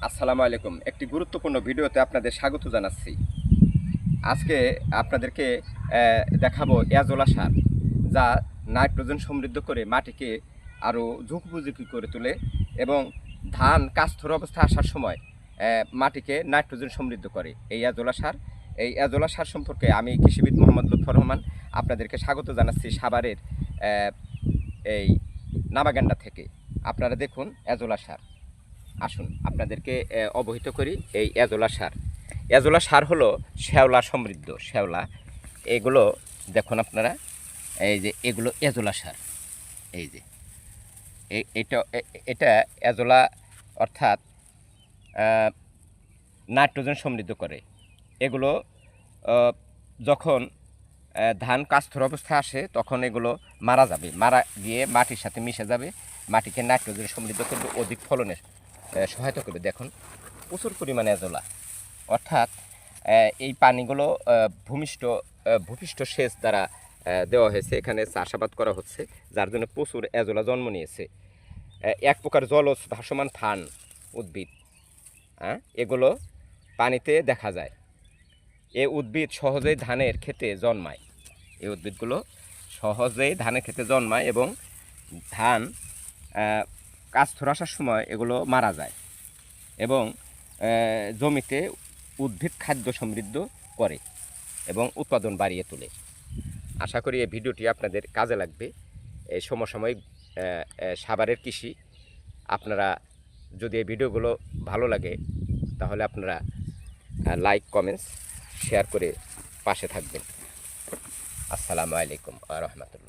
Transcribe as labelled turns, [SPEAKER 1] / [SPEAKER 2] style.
[SPEAKER 1] আসসালামু আলাইকুম। একটি গুরুত্বপূর্ণ ভিডিওতে আপনাদের স্বাগত জানাচ্ছি। আজকে আপনাদেরকে দেখাবো এজোলা সার, যা নাইট্রোজেন সমৃদ্ধ করে মাটিকে আরও ঝুঁকোপযোগী করে তোলে এবং ধান কাস্থর অবস্থা আসার সময় মাটিকে নাইট্রোজেন সমৃদ্ধ করে এই এজোলা সার সম্পর্কে আমি কৃষিবিদ মোহাম্মদ লুৎফর রহমান আপনাদেরকে স্বাগত জানাচ্ছি সাভারের এই নামাগান্ডা থেকে। আপনারা দেখুন এজোলা সার। আসুন আপনাদেরকে অবহিত করি এই এজোলা সার হলো শ্যাওলা সমৃদ্ধ শ্যাওলা। এগুলো দেখুন আপনারা, এই যে এগুলো এজোলা সার। এই যে এটা এজোলা, অর্থাৎ নাইট্রোজেন সমৃদ্ধ করে। এগুলো যখন ধান কাস্থর অবস্থায় আসে তখন এগুলো মারা গিয়ে মাটির সাথে মিশে যাবে, মাটিকে নাইট্রোজেন সমৃদ্ধ করবে, অধিক ফলনের সহায়তা করবে। দেখুন প্রচুর পরিমাণে এজোলা, অর্থাৎ এই পানিগুলো ভূপৃষ্ঠ সেচ দ্বারা দেওয়া হয়েছে। এখানে চাষাবাদ করা হচ্ছে, যার জন্য প্রচুর এজোলা জন্ম নিয়েছে। এক প্রকার জলজ ভাসমান ফান উদ্ভিদ, এগুলো পানিতে দেখা যায়। এই উদ্ভিদ সহজেই ধানের ক্ষেতে জন্মায়। এই উদ্ভিদগুলো সহজেই ধানের ক্ষেতে জন্মায় এবং ধান কাস্থর আসার সময় এগুলো মারা যায় এবং জমিতে উদ্ভিদ খাদ্য সমৃদ্ধ করে এবং উৎপাদন বাড়িয়ে তোলে। আশা করি এই ভিডিওটি আপনাদের কাজে লাগবে। এই সমসাময়িক সাভারের কৃষি, আপনারা যদি এই ভিডিওগুলো ভালো লাগে তাহলে আপনারা লাইক, কমেন্টস, শেয়ার করে পাশে থাকবেন। আসসালামু আলাইকুম ওয়া রাহমাতুল্লাহ।